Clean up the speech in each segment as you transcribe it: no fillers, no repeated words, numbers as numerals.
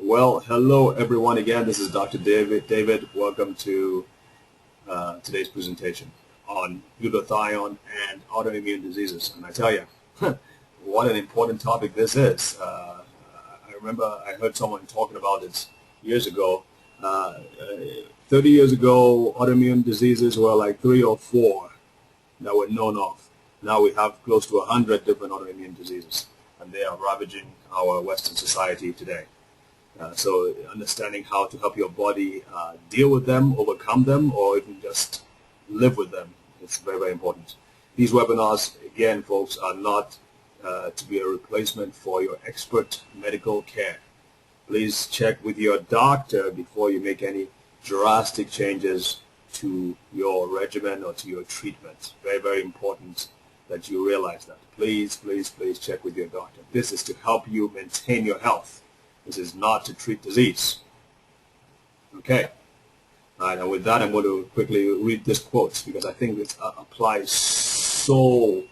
Well, hello everyone again. This is Dr. David, welcome to today's presentation on glutathione and autoimmune diseases. And I tell you, what an important topic this is. I remember I heard someone talking about it years ago. 30 years ago, autoimmune diseases were like 3 or 4 that were known of. Now we have close to 100 different autoimmune diseases, and they are ravaging our Western society today. So understanding how to help your body deal with them, overcome them, or even just live with them is very, very important. These webinars, again, folks, are not to be a replacement for your expert medical care. Please check with your doctor before you make any drastic changes to your regimen or to your treatment. Very, very important that you realize that. Please, please, please check with your doctor. This is to help you maintain your health. This is not to treat disease. Okay. All right, and with that, I'm going to quickly read this quote because I think it applies so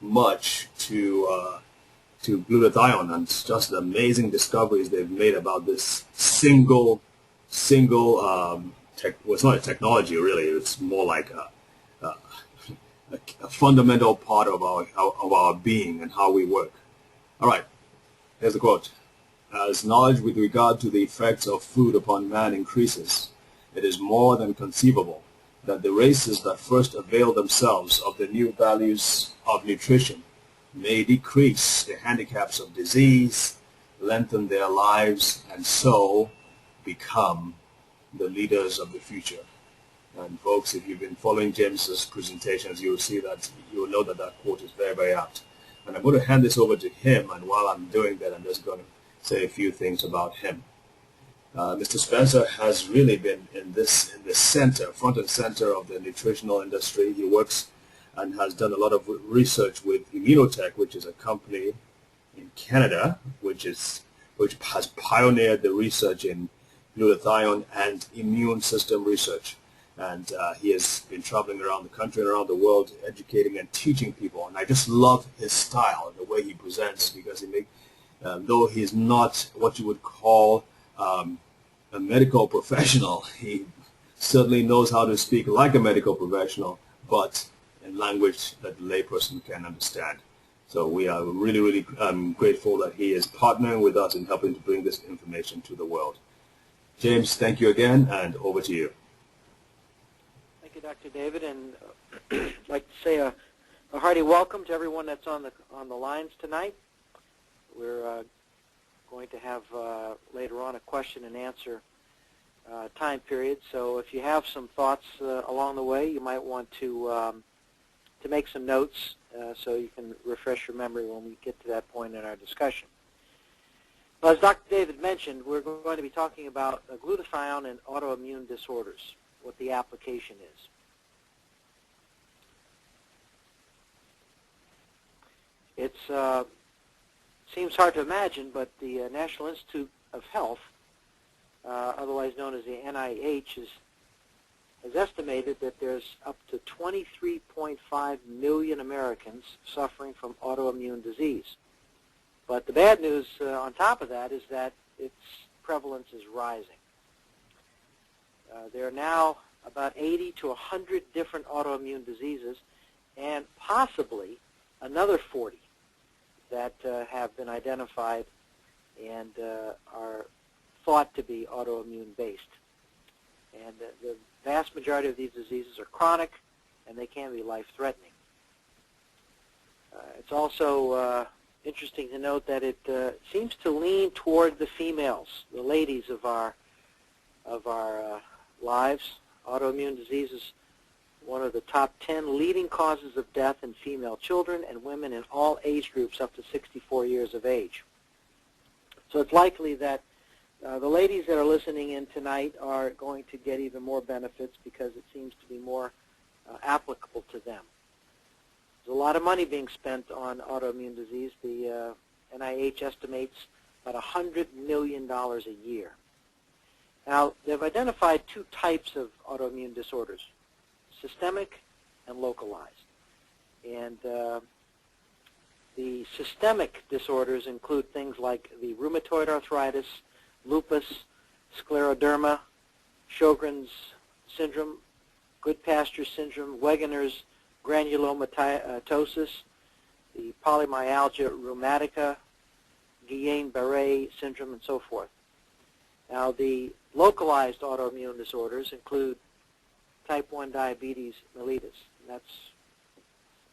much to glutathione and just the amazing discoveries they've made about this single well, it's not a technology really. It's more like a fundamental part of our being and how we work. All right, here's the quote. As knowledge with regard to the effects of food upon man increases, it is more than conceivable that the races that first avail themselves of the new values of nutrition may decrease the handicaps of disease, lengthen their lives, and so become the leaders of the future. And folks, if you've been following James's presentations, you will see that, you will know that that quote is very, very apt. And I'm going to hand this over to him, and while I'm doing that, I'm just going to say a few things about him. Mr. Spencer has really been in the center, front and center of the nutritional industry. He works and has done a lot of research with Immunotech, which is a company in Canada, which has pioneered the research in glutathione and immune system research. And he has been traveling around the country and around the world educating and teaching people. And I just love his style and the way he presents, because he makes though he's not what you would call a medical professional, he certainly knows how to speak like a medical professional, but in language that the layperson can understand. So we are really, really grateful that he is partnering with us in helping to bring this information to the world. James, thank you again, and over to you. Thank you, Dr. David, and I'd like to say a hearty welcome to everyone that's on the lines tonight. We're going to have later on a question and answer time period. So if you have some thoughts along the way, you might want to make some notes so you can refresh your memory when we get to that point in our discussion. Well, as Dr. David mentioned, we're going to be talking about glutathione and autoimmune disorders, what the application is. It's seems hard to imagine, but the National Institute of Health, otherwise known as the NIH, has estimated that there's up to 23.5 million Americans suffering from autoimmune disease. But the bad news on top of that is that its prevalence is rising. There are now about 80 to 100 different autoimmune diseases, and possibly another 40 that have been identified and are thought to be autoimmune based. And the vast majority of these diseases are chronic, and they can be life-threatening. It's also interesting to note that it seems to lean toward the females, the ladies of our lives. Autoimmune disease is one of the top 10 leading causes of death in female children and women in all age groups up to 64 years of age. So it's likely that the ladies that are listening in tonight are going to get even more benefits because it seems to be more applicable to them. There's a lot of money being spent on autoimmune disease. The NIH estimates about $100 million a year. Now, they've identified 2 types of autoimmune disorders: systemic and localized. And the systemic disorders include things like the rheumatoid arthritis, lupus, scleroderma, Sjogren's syndrome, Goodpasture syndrome, Wegener's granulomatosis, the polymyalgia rheumatica, Guillain-Barré syndrome, and so forth. Now, the localized autoimmune disorders include type 1 diabetes mellitus. And that's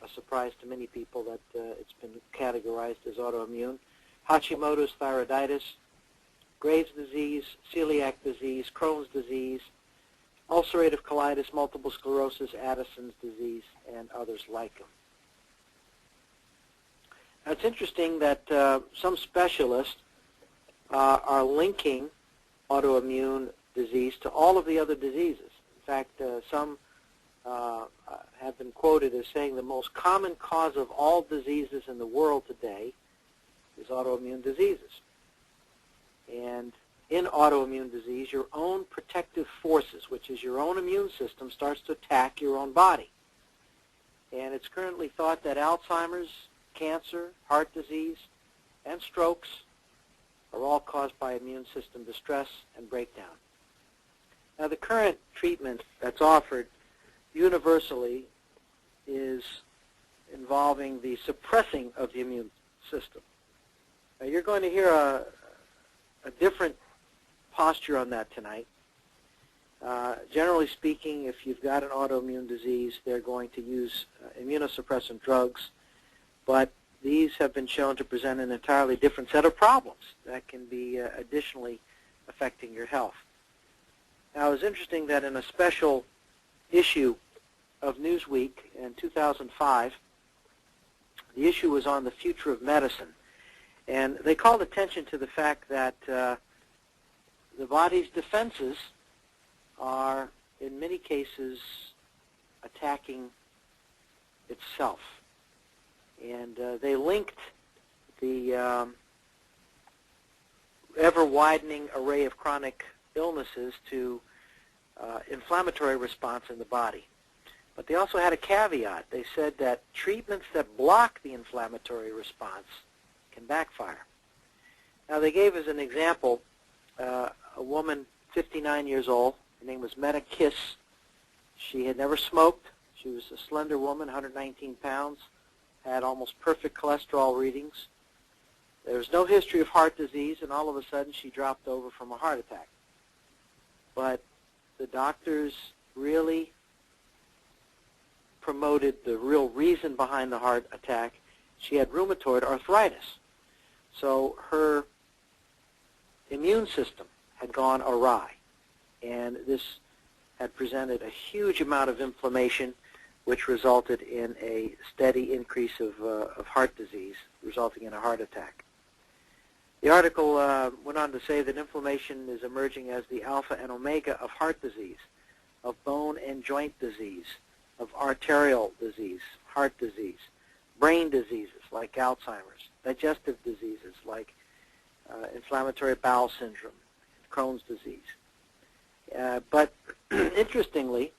a surprise to many people that it's been categorized as autoimmune. Hashimoto's thyroiditis, Graves' disease, celiac disease, Crohn's disease, ulcerative colitis, multiple sclerosis, Addison's disease, and others like them. Now, it's interesting that some specialists are linking autoimmune disease to all of the other diseases. In fact, some have been quoted as saying the most common cause of all diseases in the world today is autoimmune diseases. And in autoimmune disease, your own protective forces, which is your own immune system, starts to attack your own body. And it's currently thought that Alzheimer's, cancer, heart disease, and strokes are all caused by immune system distress and breakdown. Now, the current treatment that's offered universally is involving the suppressing of the immune system. Now, you're going to hear a different posture on that tonight. Generally speaking, if you've got an autoimmune disease, they're going to use immunosuppressant drugs, but these have been shown to present an entirely different set of problems that can be additionally affecting your health. Now, it was interesting that in a special issue of Newsweek in 2005, the issue was on the future of medicine. And they called attention to the fact that the body's defenses are, in many cases, attacking itself. And they linked the ever-widening array of chronic illnesses to inflammatory response in the body. But they also had a caveat. They said that treatments that block the inflammatory response can backfire. Now, they gave as an example a woman, 59 years old. Her name was Meta Kiss. She had never smoked. She was a slender woman, 119 pounds, had almost perfect cholesterol readings. There was no history of heart disease, and all of a sudden she dropped over from a heart attack. But the doctors really promoted the real reason behind the heart attack. She had rheumatoid arthritis. So her immune system had gone awry, and this had presented a huge amount of inflammation, which resulted in a steady increase of heart disease, resulting in a heart attack. The article went on to say that inflammation is emerging as the alpha and omega of heart disease, of bone and joint disease, of arterial disease, heart disease, brain diseases like Alzheimer's, digestive diseases like inflammatory bowel syndrome, Crohn's disease. But interestingly,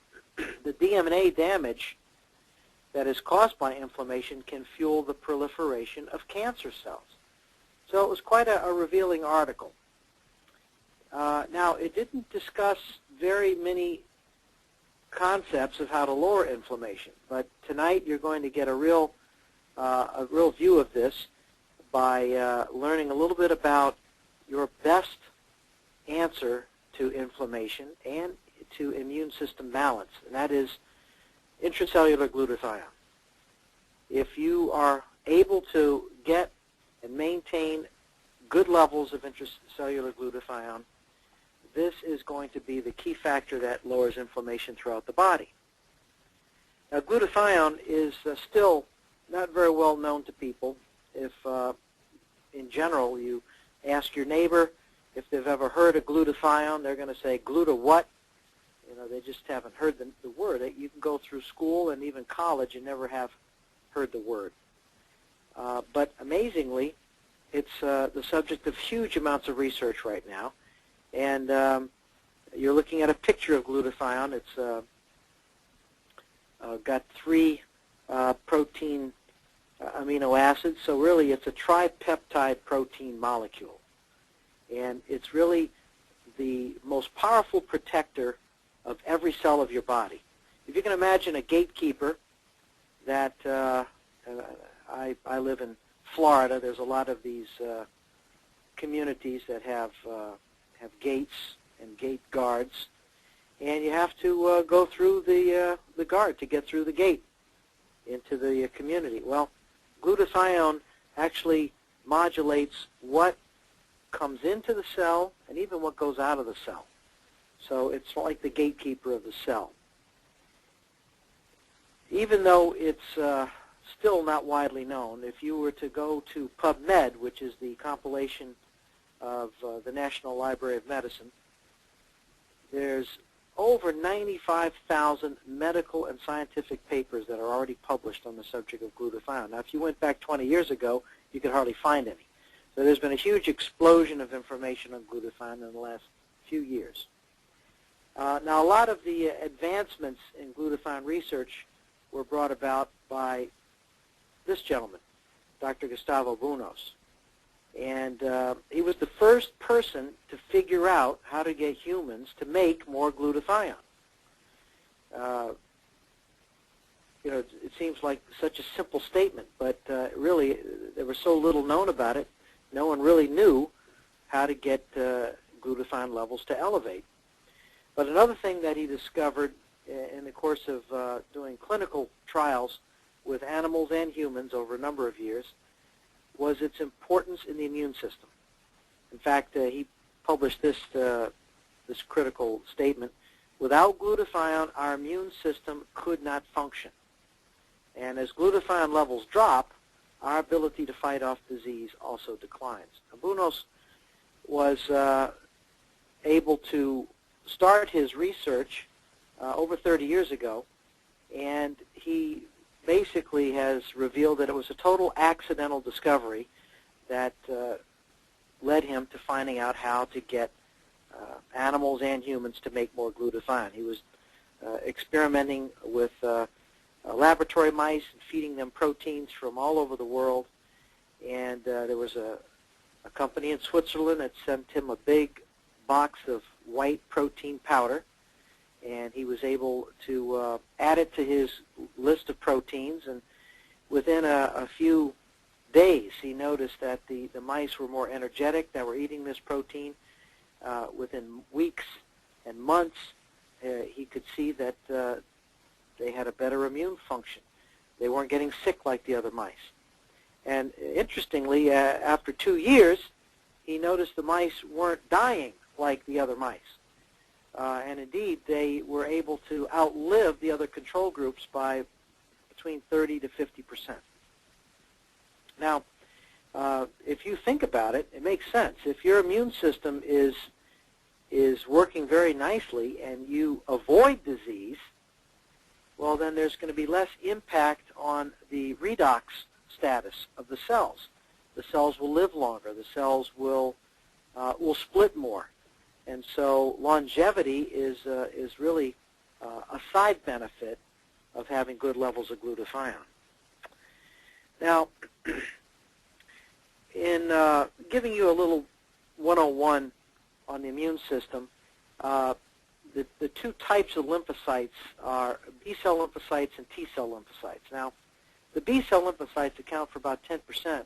the DNA damage that is caused by inflammation can fuel the proliferation of cancer cells. So it was quite a revealing article. Now, it didn't discuss very many concepts of how to lower inflammation, but tonight you're going to get a real view of this by learning a little bit about your best answer to inflammation and to immune system balance, and that is intracellular glutathione. If you are able to get and maintain good levels of intracellular glutathione, this is going to be the key factor that lowers inflammation throughout the body. Now, glutathione is still not very well known to people. If, in general, you ask your neighbor if they've ever heard of glutathione, they're going to say, gluta what? You know, they just haven't heard the word. You can go through school and even college and never have heard the word. But amazingly, it's the subject of huge amounts of research right now. And you're looking at a picture of glutathione. It's got 3 protein amino acids, so really it's a tripeptide protein molecule. And it's really the most powerful protector of every cell of your body. If you can imagine a gatekeeper that, I live in Florida, there's a lot of these communities that have gates and gate guards, and you have to go through the guard to get through the gate into the community. Well, glutathione actually modulates what comes into the cell and even what goes out of the cell. So it's like the gatekeeper of the cell. Even though it's still not widely known, if you were to go to PubMed, which is the compilation of the National Library of Medicine, there's over 95,000 medical and scientific papers that are already published on the subject of glutathione. Now, if you went back 20 years ago, you could hardly find any. So there's been a huge explosion of information on glutathione in the last few years. Now, a lot of the advancements in glutathione research were brought about by this gentleman, Dr. Gustavo Bunos. And he was the first person to figure out how to get humans to make more glutathione. You know, it seems like such a simple statement, but really there was so little known about it, no one really knew how to get glutathione levels to elevate. But another thing that he discovered in the course of doing clinical trials with animals and humans over a number of years was its importance in the immune system. In fact, he published this critical statement: without glutathione, our immune system could not function. And as glutathione levels drop, our ability to fight off disease also declines. Now, Bunos was able to start his research over 30 years ago, and he basically has revealed that it was a total accidental discovery that led him to finding out how to get animals and humans to make more glutathione. He was experimenting with laboratory mice and feeding them proteins from all over the world, and there was a company in Switzerland that sent him a big box of white protein powder, and he was able to add it to his list of proteins, and within a few days he noticed that the mice were more energetic that were eating this protein. Within weeks and months he could see that they had a better immune function. They weren't getting sick like the other mice. And interestingly, after 2 years, he noticed the mice weren't dying like the other mice. And indeed, they were able to outlive the other control groups by between 30 to 50%. Now, if you think about it, it makes sense. If your immune system is working very nicely and you avoid disease, well, then there's going to be less impact on the redox status of the cells. The cells will live longer. The cells will split more. And so longevity is really a side benefit of having good levels of glutathione. Now, in giving you a little 101 on the immune system, the two types of lymphocytes are B-cell lymphocytes and T-cell lymphocytes. Now, the B-cell lymphocytes account for about 10%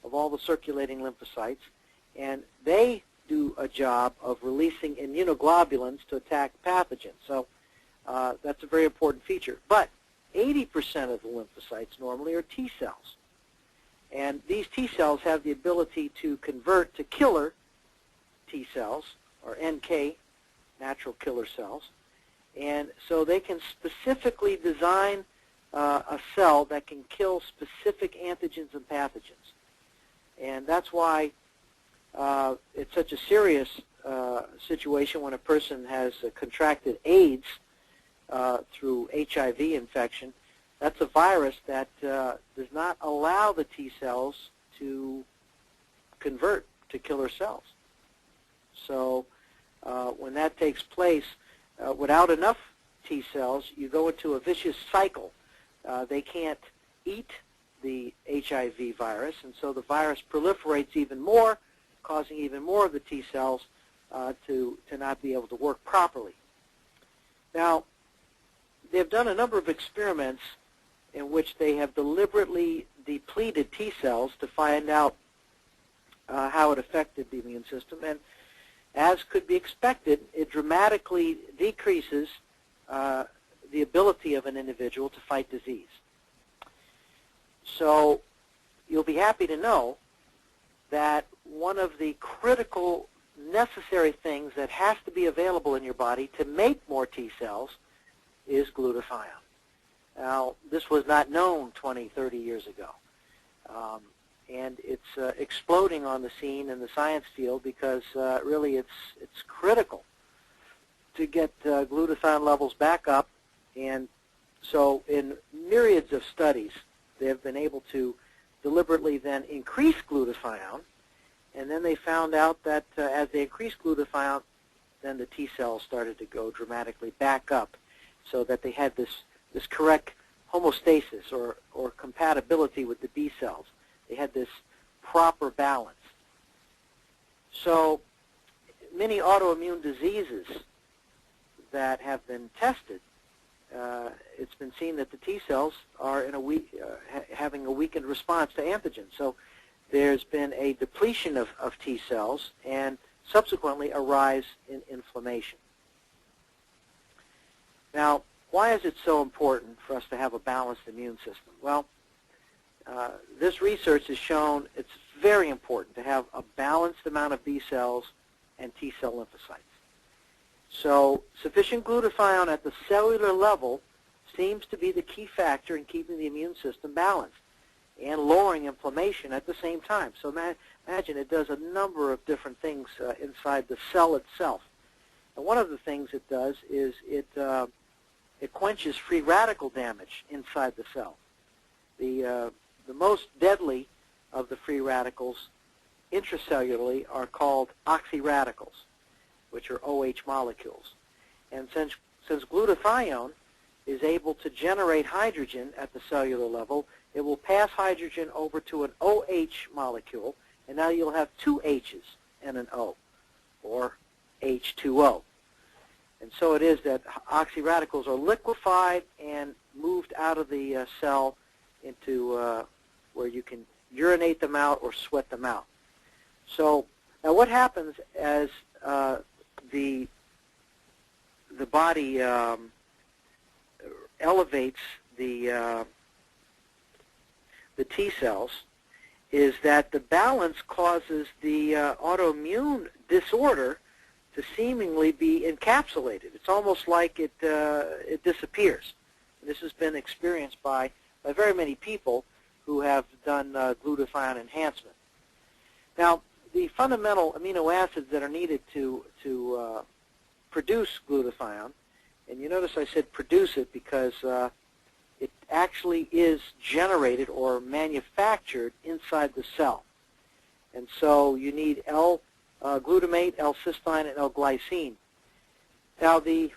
of all the circulating lymphocytes, and they do a job of releasing immunoglobulins to attack pathogens. So that's a very important feature. But 80% of the lymphocytes normally are T cells. And these T cells have the ability to convert to killer T cells, or NK, natural killer cells. And so they can specifically design a cell that can kill specific antigens and pathogens. And that's why it's such a serious situation when a person has contracted AIDS through HIV infection. That's a virus that does not allow the T cells to convert to killer cells. So when that takes place, without enough T cells, you go into a vicious cycle. They can't eat the HIV virus, and so the virus proliferates even more, causing even more of the T cells to not be able to work properly. Now, they've done a number of experiments in which they have deliberately depleted T cells to find out how it affected the immune system, and as could be expected, it dramatically decreases the ability of an individual to fight disease. So you'll be happy to know that one of the critical necessary things that has to be available in your body to make more T cells is glutathione. Now, this was not known 20, 30 years ago. And it's exploding on the scene in the science field because really it's critical to get glutathione levels back up. And so in myriads of studies, they have been able to deliberately then increase glutathione, and then they found out that as they increased glutathione, then the T cells started to go dramatically back up, so that they had this correct homeostasis or compatibility with the B cells. They had this proper balance. So many autoimmune diseases that have been tested, it's been seen that the T cells are in having a weakened response to antigen. So there's been a depletion of T cells and subsequently a rise in inflammation. Now, why is it so important for us to have a balanced immune system? Well, this research has shown it's very important to have a balanced amount of B cells and T cell lymphocytes. So sufficient glutathione at the cellular level seems to be the key factor in keeping the immune system balanced and lowering inflammation at the same time. So imagine it does a number of different things inside the cell itself. And one of the things it does is it quenches free radical damage inside the cell. The most deadly of the free radicals intracellularly are called oxyradicals, which are OH molecules. And since glutathione is able to generate hydrogen at the cellular level, it will pass hydrogen over to an OH molecule, and now you'll have two H's and an O, or H2O. And so it is that oxyradicals are liquefied and moved out of the cell into where you can urinate them out or sweat them out. So now what happens as the body elevates the T cells is that the balance causes the autoimmune disorder to seemingly be encapsulated. It's almost like it disappears. This has been experienced by very many people who have done glutathione enhancement. Now, the fundamental amino acids that are needed to produce glutathione, and you notice I said produce it because it actually is generated or manufactured inside the cell. And so you need L-glutamate, L-cysteine, and L-glycine. Now, the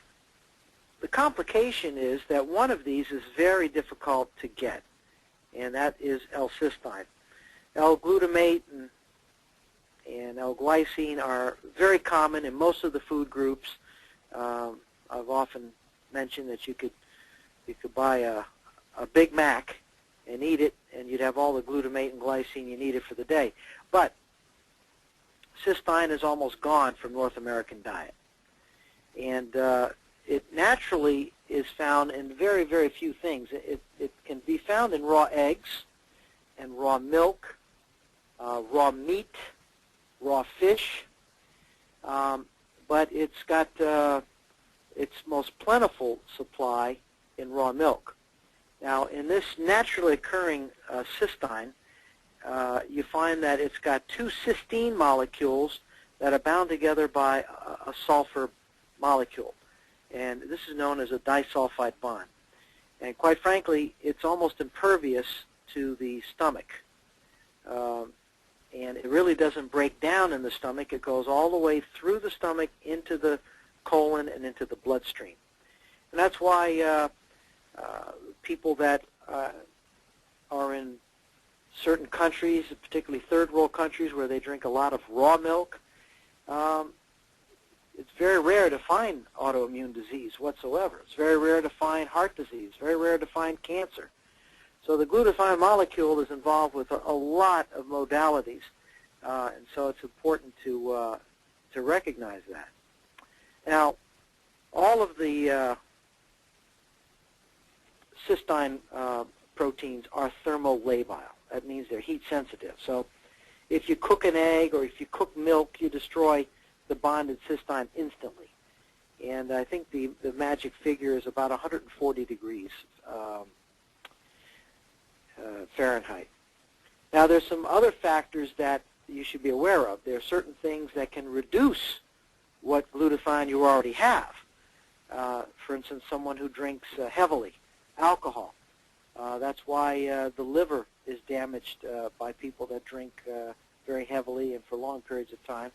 complication is that one of these is very difficult to get, and that is L-cysteine. L-glutamate and L-glycine are very common in most of the food groups. I've often mentioned that you could buy a Big Mac and eat it, and you'd have all the glutamate and glycine you needed for the day. But cysteine is almost gone from North American diet. And it naturally is found in very, very few things. It can be found in raw eggs and raw milk, raw meat, raw fish, but it's got its most plentiful supply in raw milk. Now, in this naturally occurring cysteine, you find that it's got two cysteine molecules that are bound together by a sulfur molecule. And this is known as a disulfide bond. And quite frankly, it's almost impervious to the stomach. And it really doesn't break down in the stomach. It goes all the way through the stomach into the colon and into the bloodstream. And that's why people that are in certain countries, particularly third world countries where they drink a lot of raw milk, it's very rare to find autoimmune disease whatsoever. It's very rare to find heart disease, very rare to find cancer. So the glutathione molecule is involved with a lot of modalities, and so it's important to recognize that. Now, all of the cystine proteins are thermolabile. That means they're heat sensitive. So if you cook an egg or if you cook milk, you destroy the bonded cystine instantly. And I think the magic figure is about 140 degrees Fahrenheit. Now, there's some other factors that you should be aware of. There are certain things that can reduce what glutathione you already have. For instance, someone who drinks heavily, alcohol. That's why the liver is damaged by people that drink very heavily and for long periods of time.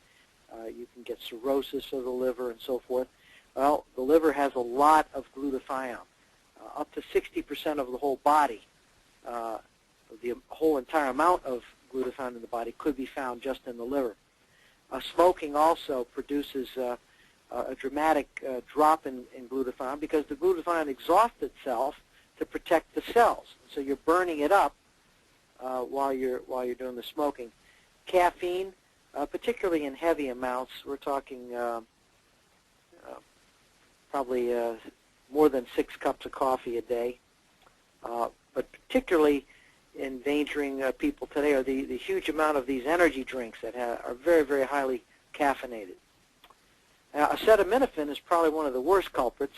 You can get cirrhosis of the liver and so forth. Well, the liver has a lot of glutathione. Up to 60% of the whole body, the whole entire amount of glutathione in the body could be found just in the liver. Smoking also produces a dramatic drop in glutathione because the glutathione exhausts itself to protect the cells. So you're burning it up while you're doing the smoking. Caffeine, particularly in heavy amounts, we're talking probably more than 6 cups of coffee a day, but particularly endangering people today are the huge amount of these energy drinks that are very, very highly caffeinated. Now, acetaminophen is probably one of the worst culprits.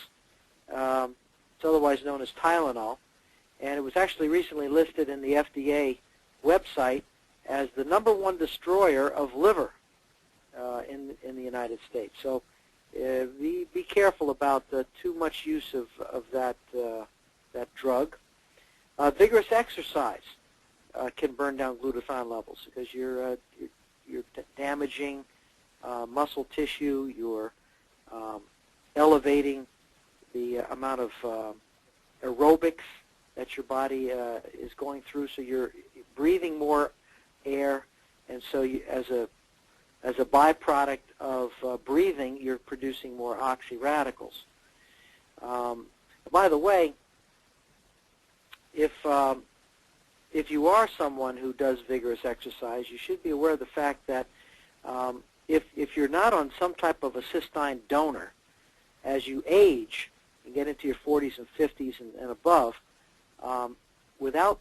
It's otherwise known as Tylenol, and it was actually recently listed in the FDA website as the #1 destroyer of liver in the United States. So be careful about too much use of that drug. Vigorous exercise can burn down glutathione levels because you're damaging muscle tissue. You're elevating the amount of aerobics that your body is going through. So you're breathing more air, and so as a byproduct of breathing, you're producing more oxyradicals. By the way, if you are someone who does vigorous exercise, you should be aware of the fact that if you're not on some type of a cystine donor, as you age and get into your 40s and 50s and above, without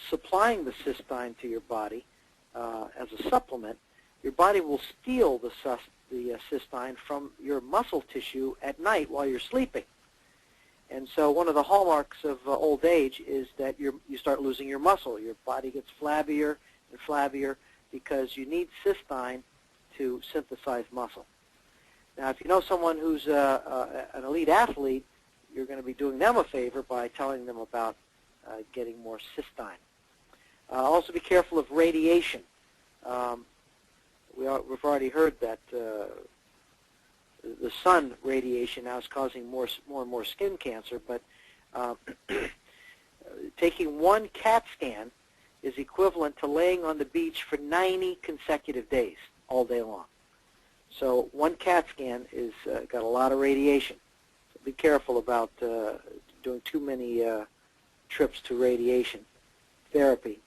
supplying the cystine to your body as a supplement, your body will steal the cystine from your muscle tissue at night while you're sleeping. And so one of the hallmarks of old age is that you start losing your muscle. Your body gets flabbier and flabbier because you need cystine to synthesize muscle. Now, if you know someone who's an elite athlete, you're going to be doing them a favor by telling them about getting more cystine. Also be careful of radiation. We've already heard that the sun radiation now is causing more and more skin cancer, but taking one CAT scan is equivalent to laying on the beach for 90 consecutive days, all day long. So one CAT scan is got a lot of radiation. So be careful about doing too many trips to radiation therapy.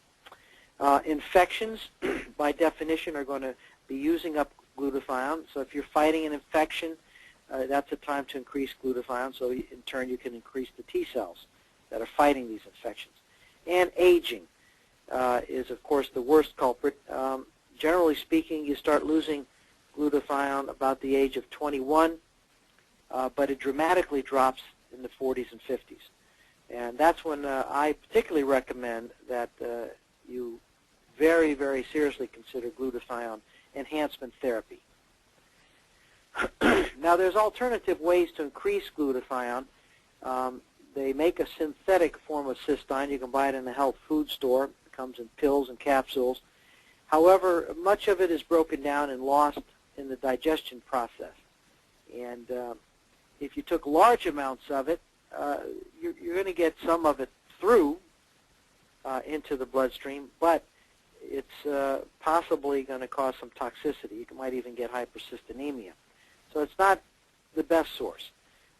Infections, by definition, are going to be using up glutathione. So if you're fighting an infection, that's a time to increase glutathione, so in turn you can increase the T cells that are fighting these infections. And aging is, of course, the worst culprit. Generally speaking, you start losing glutathione about the age of 21, but it dramatically drops in the 40s and 50s. And that's when I particularly recommend that you very, very seriously consider glutathione enhancement therapy. Now, there's alternative ways to increase glutathione. They make a synthetic form of cystine. You can buy it in a health food store. It comes in pills and capsules. However, much of it is broken down and lost in the digestion process. And if you took large amounts of it, you're going to get some of it through, into the bloodstream, but it's possibly going to cause some toxicity. You might even get hypercystinemia. So it's not the best source.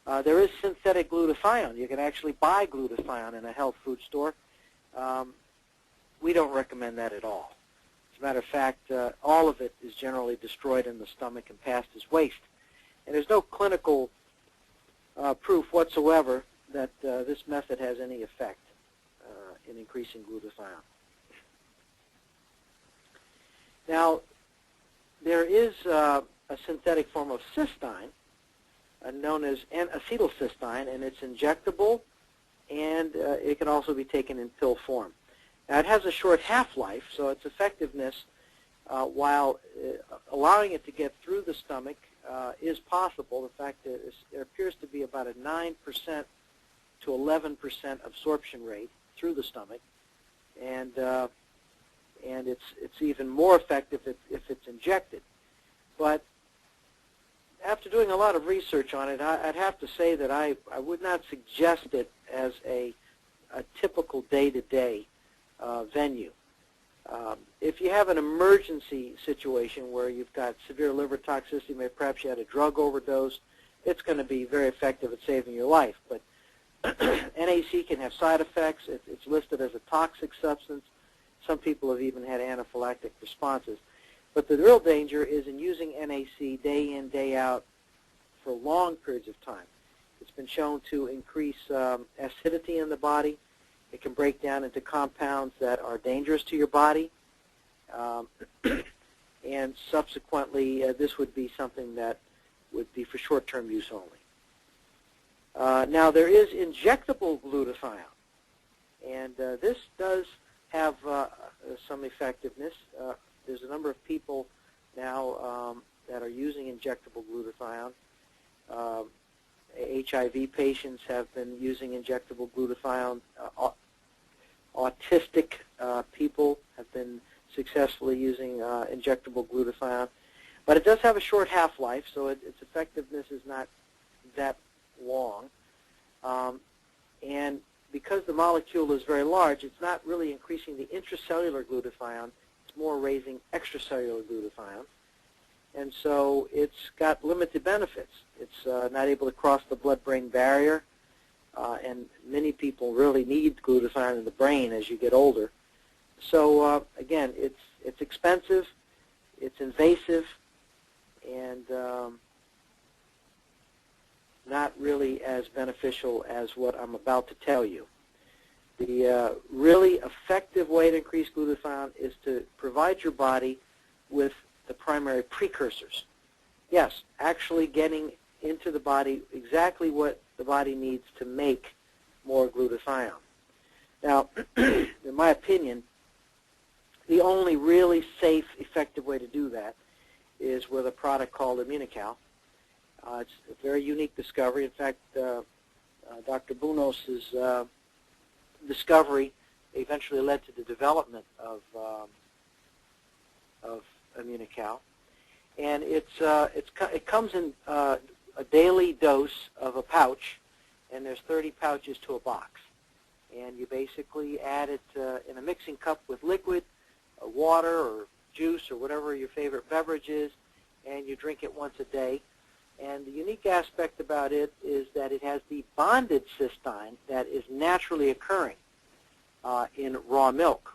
There is synthetic glutathione. You can actually buy glutathione in a health food store. We don't recommend that at all. As a matter of fact, all of it is generally destroyed in the stomach and passed as waste. And there's no clinical proof whatsoever that this method has any effect in increasing glutathione. Now, there is a synthetic form of cystine known as N-acetylcysteine, and it's injectable, and it can also be taken in pill form. Now, it has a short half-life, so its effectiveness, while allowing it to get through the stomach, is possible. In fact, there appears to be about a 9% to 11% absorption rate through the stomach, and it's even more effective if it's injected. But after doing a lot of research on it, I'd have to say that I would not suggest it as a typical day-to-day venue. If you have an emergency situation where you've got severe liver toxicity, maybe perhaps you had a drug overdose, it's going to be very effective at saving your life. But NAC can have side effects. It's listed as a toxic substance. Some people have even had anaphylactic responses. But the real danger is in using NAC day in, day out for long periods of time. It's been shown to increase acidity in the body. It can break down into compounds that are dangerous to your body. And subsequently, this would be something that would be for short-term use only. Now, there is injectable glutathione, and this does have some effectiveness. There's a number of people now that are using injectable glutathione. HIV patients have been using injectable glutathione. Autistic people have been successfully using injectable glutathione. But it does have a short half-life, so its effectiveness is not that long. And because the molecule is very large, it's not really increasing the intracellular glutathione. It's more raising extracellular glutathione. And so it's got limited benefits. It's not able to cross the blood-brain barrier, and many people really need glutathione in the brain as you get older. So again, it's expensive, it's invasive, and not really as beneficial as what I'm about to tell you. The really effective way to increase glutathione is to provide your body with the primary precursors. Yes, actually getting into the body exactly what the body needs to make more glutathione. Now, in my opinion, the only really safe, effective way to do that is with a product called Immunical. It's a very unique discovery. In fact, Dr. Bunos's discovery eventually led to the development of Immunical, and it comes in a daily dose of a pouch, and there's 30 pouches to a box, and you basically add it in a mixing cup with liquid, water or juice or whatever your favorite beverage is, and you drink it once a day. And the unique aspect about it is that it has the bonded cystine that is naturally occurring in raw milk.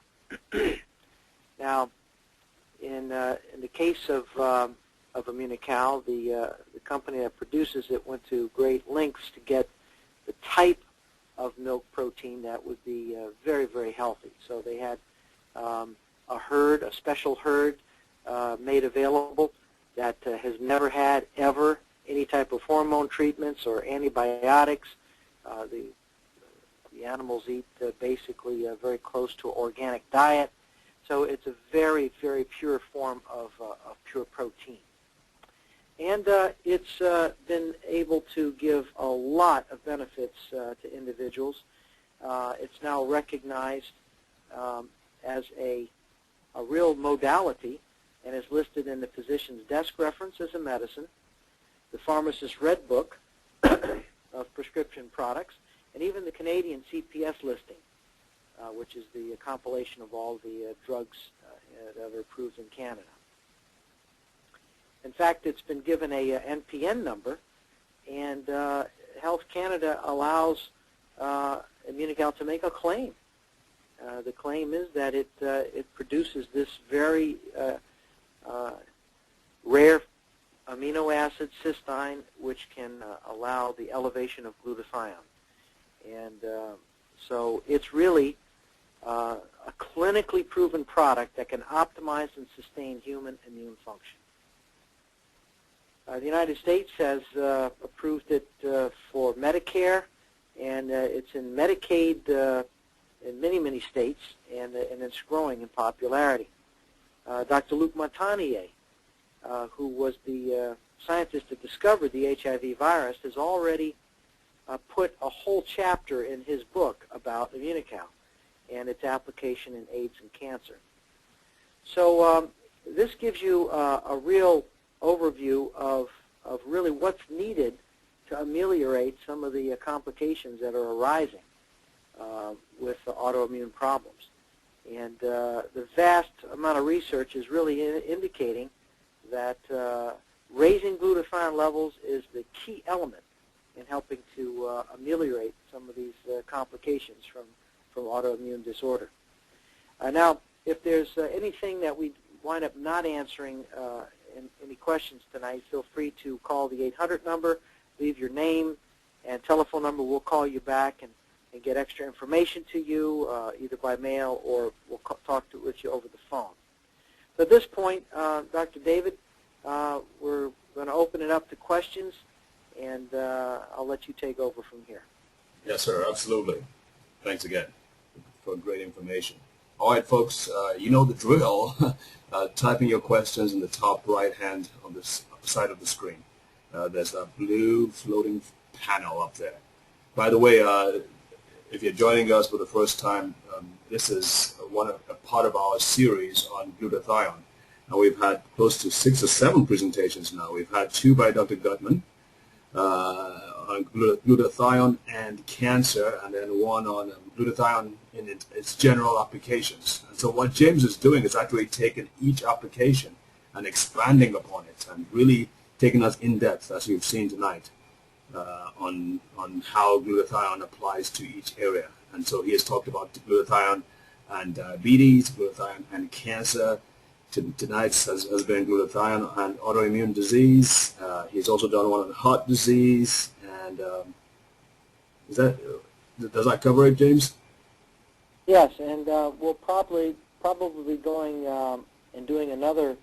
Now, in the case of Immunical, the company that produces it went to great lengths to get the type of milk protein that would be very, very healthy. So they had a special herd made available that has never had ever any type of hormone treatments or antibiotics. The animals eat basically very close to an organic diet. So it's a very, very pure form of pure protein. And it's been able to give a lot of benefits to individuals. It's now recognized as a real modality and is listed in the physician's desk reference as a medicine, the pharmacist's red book of prescription products, and even the Canadian CPS listing which is the compilation of all the drugs that are approved in Canada. In fact, it's been given a NPN number, and Health Canada allows Immunical to make a claim. The claim is that it produces this very rare amino acid, cysteine, which can allow the elevation of glutathione. And so it's really a clinically proven product that can optimize and sustain human immune function. The United States has approved it for Medicare, and it's in Medicaid in many, many states, and it's growing in popularity. Dr. Luc Montagnier, who was the scientist that discovered the HIV virus, has already put a whole chapter in his book about Immunical and its application in AIDS and cancer. So this gives you a real overview of really what's needed to ameliorate some of the complications that are arising with autoimmune problems. And the vast amount of research is really indicating that raising glutathione levels is the key element in helping to ameliorate some of these complications from autoimmune disorder. Now, if there's anything that we wind up not answering any questions tonight, feel free to call the 800 number, leave your name and telephone number. We'll call you back and get extra information to you, either by mail or we'll talk with you over the phone. So at this point, Dr. David, we're going to open it up to questions, and I'll let you take over from here. Yes, sir, absolutely. Thanks again for great information. All right, folks, you know the drill. Type in your questions in the top right hand on the side of the screen. There's a blue floating panel up there. By the way, if you're joining us for the first time, this is a part of our series on glutathione. And we've had close to 6 or 7 presentations now. We've had 2 by Dr. Gutman on glutathione and cancer, and then 1 on glutathione in its general applications. And so what James is doing is actually taking each application and expanding upon it and really taking us in depth, as we've seen tonight, on how glutathione applies to each area. And so he has talked about glutathione and diabetes, glutathione and cancer. Tonight has been glutathione and autoimmune disease. He's also done one on heart disease. And does that cover it, James? Yes, and we'll probably be going and doing another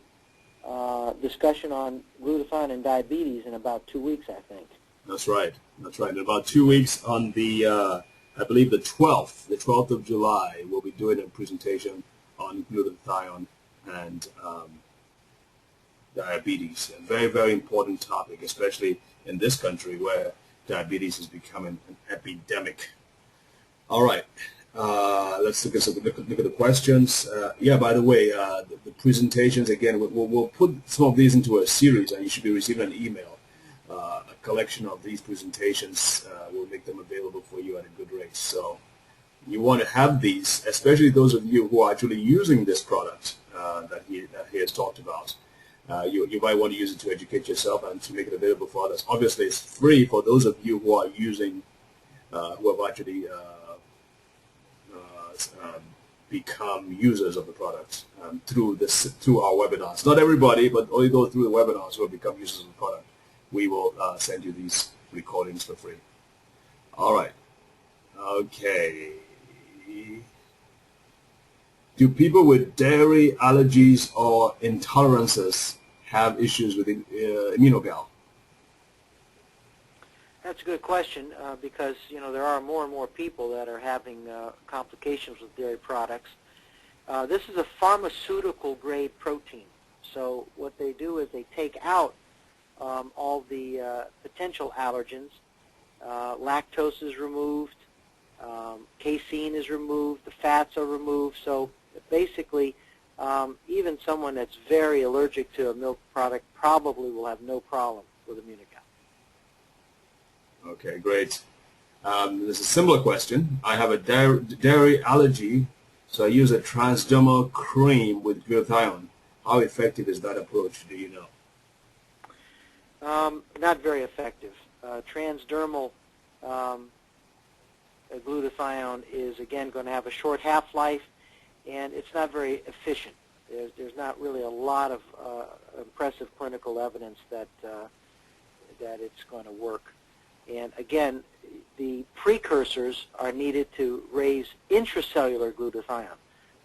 discussion on glutathione and diabetes in about 2 weeks, I think. That's right. That's right. In about 2 weeks, on the I believe the 12th of July, we'll be doing a presentation on glutathione and diabetes. A very, very important topic, especially in this country where diabetes is becoming an epidemic. All right. Let's look at the questions. Yeah, by the way, the presentations, again, we'll put some of these into a series, and you should be receiving an email. A collection of these presentations will make them available for you at a good rate. So you want to have these, especially those of you who are actually using this product that he has talked about. You might want to use it to educate yourself and to make it available for others. Obviously, it's free for those of you who are using, who have actually become users of the product through our webinars. Not everybody, but only those through the webinars who have become users of the product. We will send you these recordings for free. All right. Okay. Do people with dairy allergies or intolerances have issues with Immunogal? That's a good question because, you know, there are more and more people that are having complications with dairy products. This is a pharmaceutical-grade protein. So what they do is they take out all the potential allergens. Lactose is removed, casein is removed, the fats are removed. So basically, even someone that's very allergic to a milk product probably will have no problem with Immunical. Okay, great. There's a similar question. I have a dairy allergy, so I use a transdermal cream with glutathione. How effective is that approach? Do you know? Not very effective. Transdermal glutathione is, again, going to have a short half-life, and it's not very efficient. There's not really a lot of impressive clinical evidence that it's going to work. And again, the precursors are needed to raise intracellular glutathione.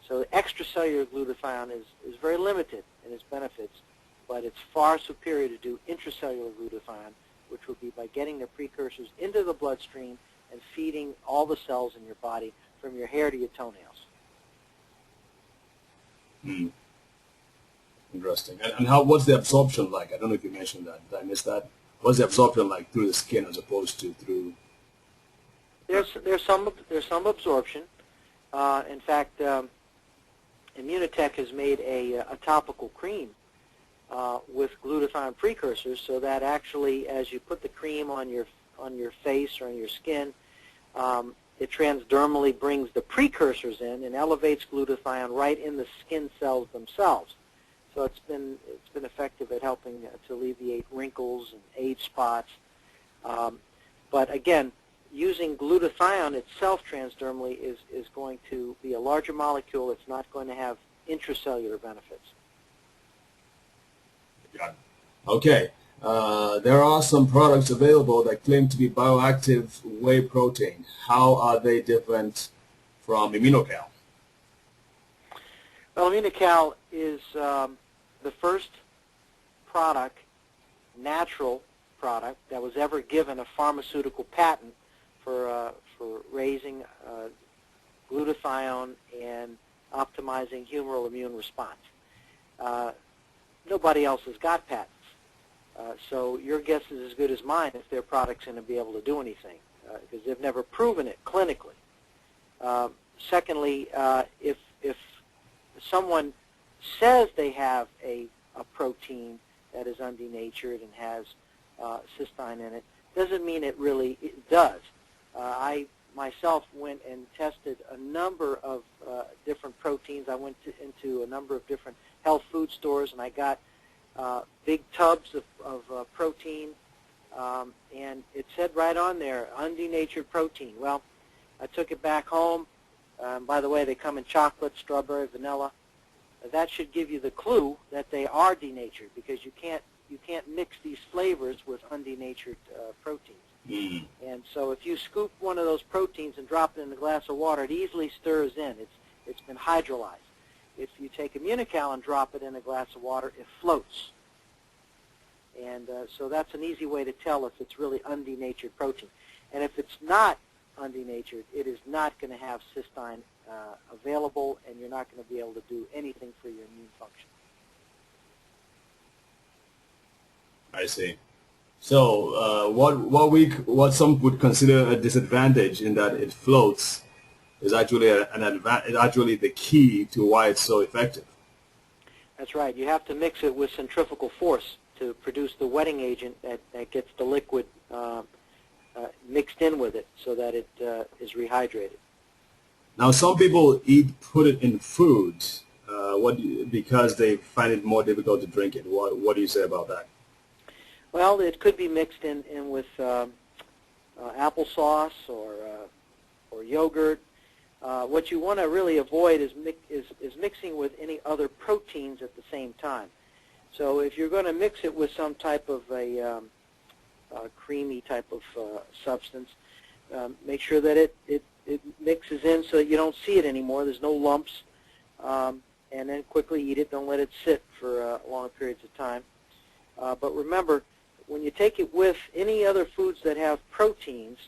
So extracellular glutathione is very limited in its benefits, but it's far superior to do intracellular glutathione, which would be by getting the precursors into the bloodstream and feeding all the cells in your body from your hair to your toenails. Interesting. And what's the absorption like? I don't know if you mentioned that. Did I miss that? What's the absorption like through the skin as opposed to through? There's some absorption. In fact, Immunotech has made a topical cream with glutathione precursors, so that actually, as you put the cream on your face or on your skin, it transdermally brings the precursors in and elevates glutathione right in the skin cells themselves. So it's been effective at helping to alleviate wrinkles and age spots. But again, using glutathione itself transdermally is going to be a larger molecule. It's not going to have intracellular benefits. Got it. Okay. There are some products available that claim to be bioactive whey protein. How are they different from Immunocal? Well, Immunocal is the first product, natural product, that was ever given a pharmaceutical patent for raising glutathione and optimizing humoral immune response. Nobody else has got patents. So your guess is as good as mine if their product's going to be able to do anything, because they've never proven it clinically. Secondly, if someone says they have a protein that is undenatured and has cystine in it, doesn't mean it really does. I myself went and tested a number of different proteins. I went into a number of different health food stores, and I got big tubs of protein, and it said right on there, undenatured protein. Well, I took it back home. By the way, they come in chocolate, strawberry, vanilla. That should give you the clue that they are denatured, because you can't mix these flavors with undenatured proteins. Mm. And so if you scoop one of those proteins and drop it in a glass of water, it easily stirs in. It's been hydrolyzed. If you take Immunocal and drop it in a glass of water, it floats. And so that's an easy way to tell if it's really undenatured protein. And if it's not undenatured, it is not going to have cystine available, and you're not going to be able to do anything for your immune function. I see. So what some would consider a disadvantage in that it floats is actually actually the key to why it's so effective. That's right. You have to mix it with centrifugal force to produce the wetting agent that gets the liquid mixed in with it so that it is rehydrated. Now, some people put it in food because they find it more difficult to drink it. What do you say about that? Well, it could be mixed in with applesauce or yogurt. What you want to really avoid is mixing with any other proteins at the same time. So if you're going to mix it with some type of a creamy type of substance, make sure that it mixes in so that you don't see it anymore. There's no lumps. And then quickly eat it. Don't let it sit for long periods of time. But remember, when you take it with any other foods that have proteins,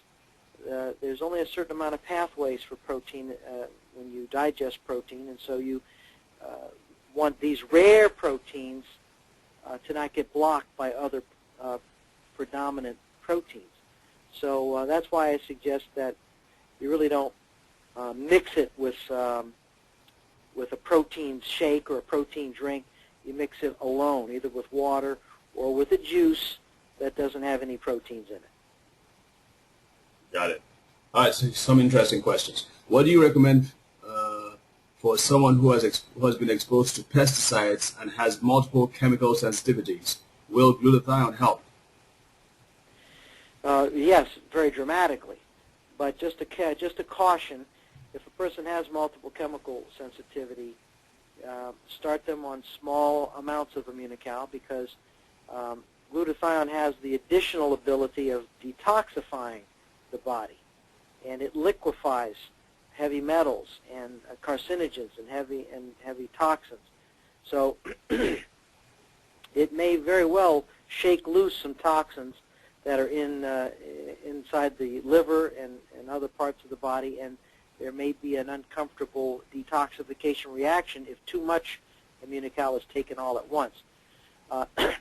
there's only a certain amount of pathways for protein when you digest protein, and so you want these rare proteins to not get blocked by other predominant proteins. So that's why I suggest that you really don't mix it with a protein shake or a protein drink. You mix it alone, either with water or with a juice that doesn't have any proteins in it. Got it. All right, so some interesting questions. What do you recommend for someone who has been exposed to pesticides and has multiple chemical sensitivities? Will glutathione help? Yes, very dramatically. But just a caution, if a person has multiple chemical sensitivity, start them on small amounts of Immunical, because glutathione has the additional ability of detoxifying the body, and it liquefies heavy metals and carcinogens and heavy toxins. So it may very well shake loose some toxins that are inside the liver and other parts of the body, and there may be an uncomfortable detoxification reaction if too much Immunical is taken all at once.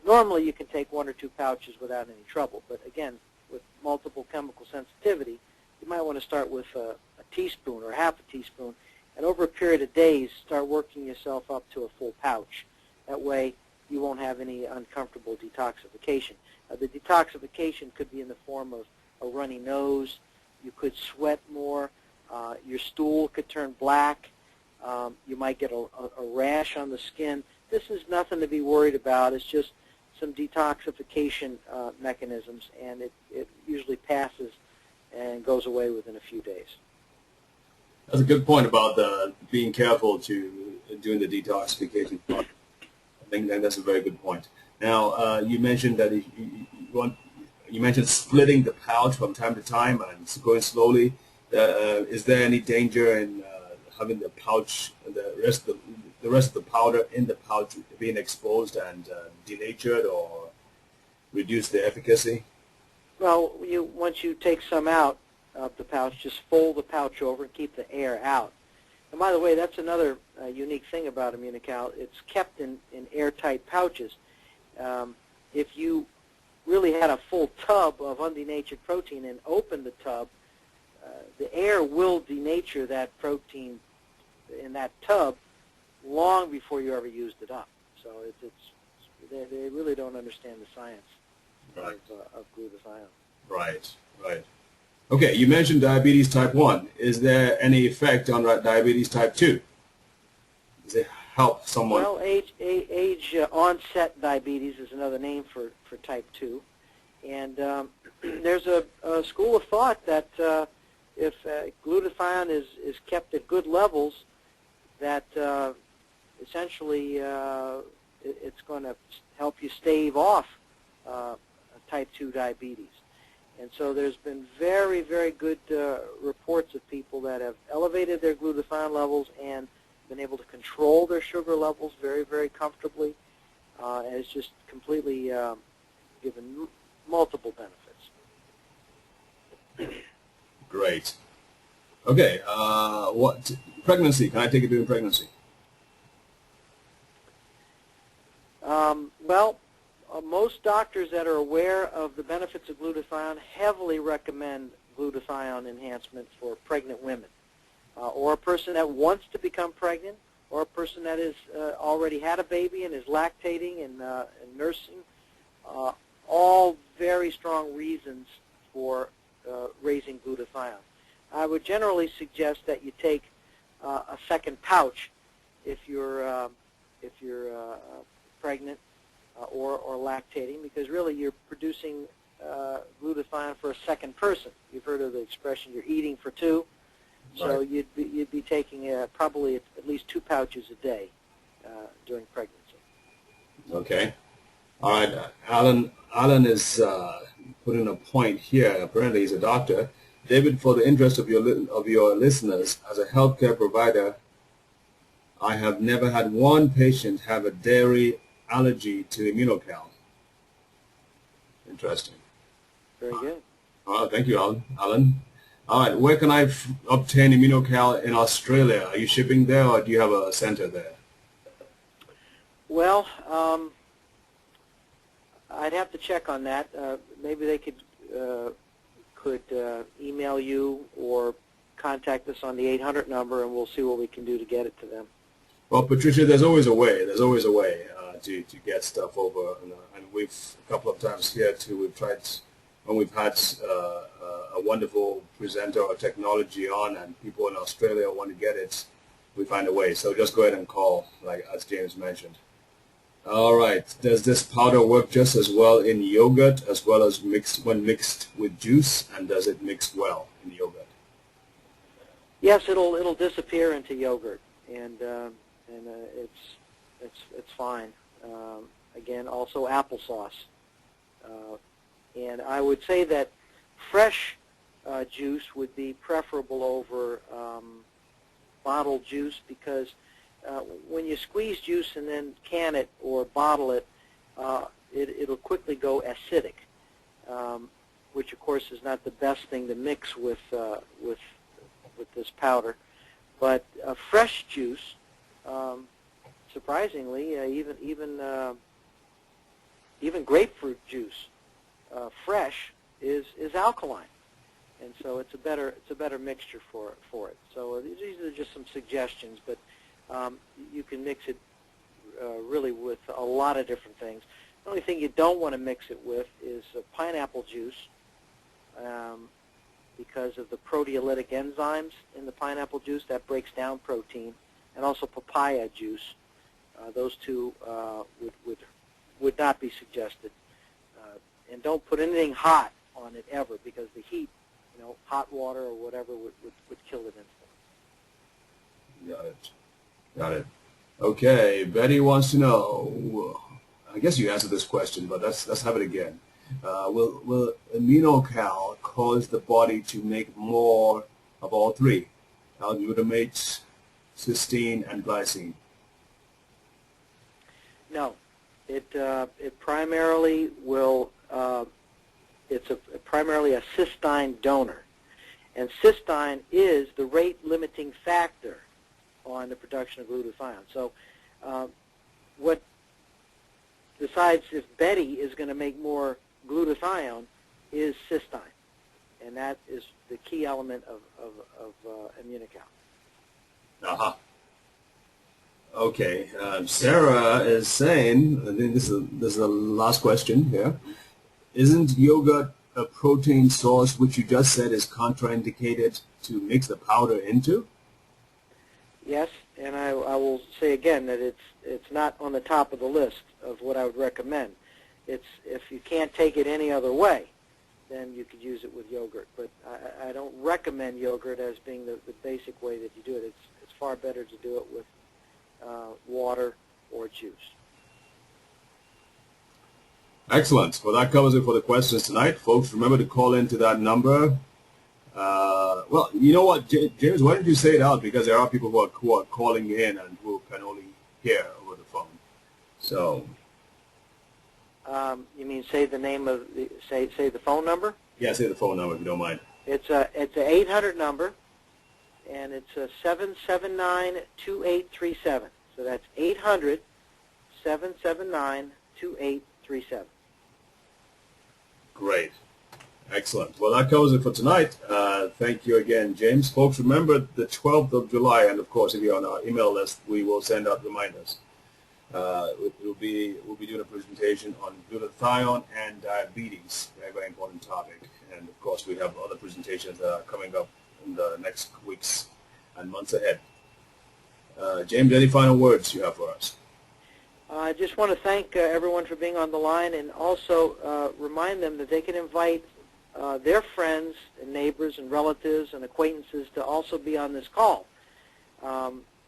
Normally you can take 1 or 2 pouches without any trouble, but again, with multiple chemical sensitivity, you might want to start with a teaspoon or half a teaspoon, and over a period of days start working yourself up to a full pouch. That way you won't have any uncomfortable detoxification. The detoxification could be in the form of a runny nose, you could sweat more, your stool could turn black, you might get a rash on the skin. This is nothing to be worried about. It's just some detoxification mechanisms, and it usually passes and goes away within a few days. That's a good point about being careful doing the detoxification part. I think that's a very good point. Now, you mentioned that you mentioned splitting the pouch from time to time and going slowly. Is there any danger in having the pouch, the rest of the powder in the pouch being exposed and denatured or reduce the efficacy? Well, once you take some out of the pouch, just fold the pouch over and keep the air out. And by the way, that's another unique thing about Immunical. It's kept in airtight pouches. If you really had a full tub of undenatured protein and opened the tub, the air will denature that protein in that tub long before you ever used it up. So they really don't understand the science of glutathione. Right, right. Okay, you mentioned diabetes type 1. Is there any effect on diabetes type 2? Does it help someone? Well, age onset diabetes is another name for type 2. And there's a school of thought that if glutathione is kept at good levels, that essentially it's going to help you stave off type 2 diabetes. And so there's been very, very good reports of people that have elevated their glutathione levels and been able to control their sugar levels very, very comfortably. And it's just completely given multiple benefits. Great. Okay, what pregnancy? Can I take it during pregnancy? Well, most doctors that are aware of the benefits of glutathione heavily recommend glutathione enhancement for pregnant women, or a person that wants to become pregnant, or a person that has already had a baby and is lactating and nursing. All very strong reasons for raising glutathione. I would generally suggest that you take a second pouch if you're pregnant or lactating, because really you're producing glutathione for a second person. You've heard of the expression, you're eating for two. So Right. you'd be taking probably at least 2 pouches a day during pregnancy. Okay. All right. Alan is putting a point here. Apparently, he's a doctor. David, for the interest of your listeners, as a healthcare provider, I have never had one patient have a dairy allergy to Immunical. Interesting. Very good. Thank you, Alan. All right. Where can I obtain Immunical in Australia? Are you shipping there, or do you have a center there? Well, I'd have to check on that. Maybe they could email you or contact us on the 800 number, and we'll see what we can do to get it to them. Well, Patricia, there's always a way. There's always a way to get stuff over, and we've a couple of times here too. We've tried when we've had a wonderful presenter or technology on, and people in Australia want to get it, we find a way. So just go ahead and call, like as James mentioned. All right. Does this powder work just as well in yogurt as well as when mixed with juice, and does it mix well in yogurt? Yes, it'll disappear into yogurt, and it's fine. Again, also applesauce, and I would say that fresh juice would be preferable over bottled juice, because when you squeeze juice and then can it or bottle it, it'll quickly go acidic, which of course is not the best thing to mix with this powder. But fresh juice, surprisingly, even grapefruit juice, fresh is alkaline, and so it's a better mixture for it. So these are just some suggestions, but you can mix it really with a lot of different things. The only thing you don't want to mix it with is pineapple juice, because of the proteolytic enzymes in the pineapple juice that breaks down protein, and also papaya juice. Those two would not be suggested. And don't put anything hot on it ever, because the heat, hot water or whatever would kill it instantly. Got it. Got it. Okay, Betty wants to know, I guess you answered this question, but let's have it again. Will aminocal cause the body to make more of all three, glutamate, cysteine, and glycine? No, it primarily will. It's primarily a cysteine donor, and cysteine is the rate-limiting factor on the production of glutathione. So, what decides if Betty is going to make more glutathione is cysteine, and that is the key element of immunocal. Uh-huh. Okay, Sarah is saying, I think this is the last question here. Isn't yogurt a protein source which you just said is contraindicated to mix the powder into? Yes, and I will say again that it's not on the top of the list of what I would recommend. It's if you can't take it any other way, then you could use it with yogurt. But I don't recommend yogurt as being the basic way that you do it. It's far better to do it with water or juice. Excellent. Well, that covers it for the questions tonight. Folks, remember to call into that number. Well, you know what, James, why don't you say it out? Because there are people who are calling in and who can only hear over the phone. So. You mean say the name of say the phone number? Yeah, say the phone number if you don't mind. It's an 800 number, and it's a 779-2837. So that's 800-779-2837. Great. Excellent. Well, that covers it for tonight. Thank you again, James. Folks, remember the 12th of July, and of course, if you're on our email list, we will send out reminders. We'll be doing a presentation on glutathione and diabetes, very, very important topic. And of course, we have other presentations that are coming up in the next weeks and months ahead. James, any final words you have for us? I just want to thank everyone for being on the line, and also remind them that they can invite their friends and neighbors and relatives and acquaintances to also be on this call.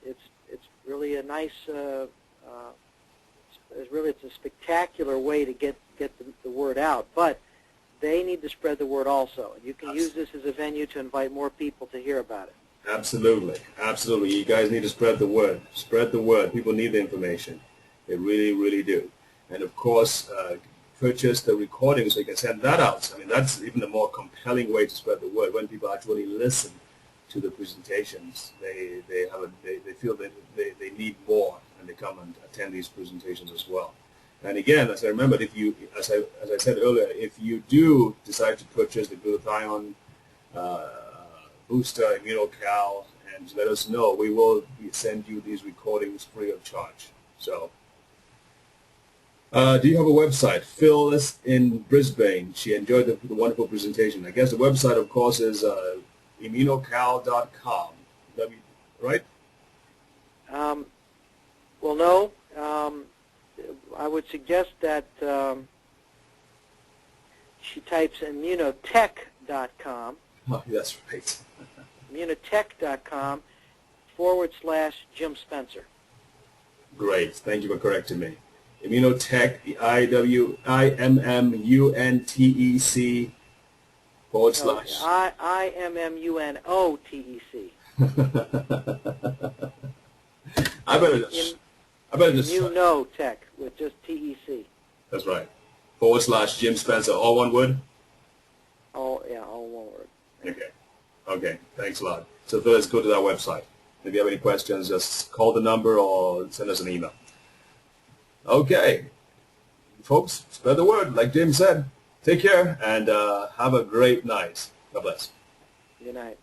It's really a nice, it's a spectacular way to get the word out. But they need to spread the word also. And you can use this as a venue to invite more people to hear about it. Absolutely, absolutely. You guys need to spread the word. Spread the word. People need the information. They really, really do. And of course, purchase the recording so you can send that out. I mean, that's even a more compelling way to spread the word. When people actually listen to the presentations, they feel that they need more, and they come and attend these presentations as well. And again, as I remembered, if you, as I said earlier, if you do decide to purchase the glutathione booster, immunocal, and let us know, we will send you these recordings free of charge. So. Do you have a website? Phyllis in Brisbane. She enjoyed the wonderful presentation. I guess the website, of course, is immunocal.com. Right? Well, no. I would suggest that she types immunotech.com. Oh, that's right. immunotech.com/Jim Spencer. Great. Thank you for correcting me. Immunotech, IMMUNTEC / IMMUNOTEC. I better just Immunotech with just TEC. That's right. / Jim Spencer, all one word? All one word. Okay. Okay. Thanks a lot. So let's go to that website. If you have any questions, just call the number or send us an email. Okay. Folks, spread the word. Like Jim said, take care and have a great night. God bless. Good night.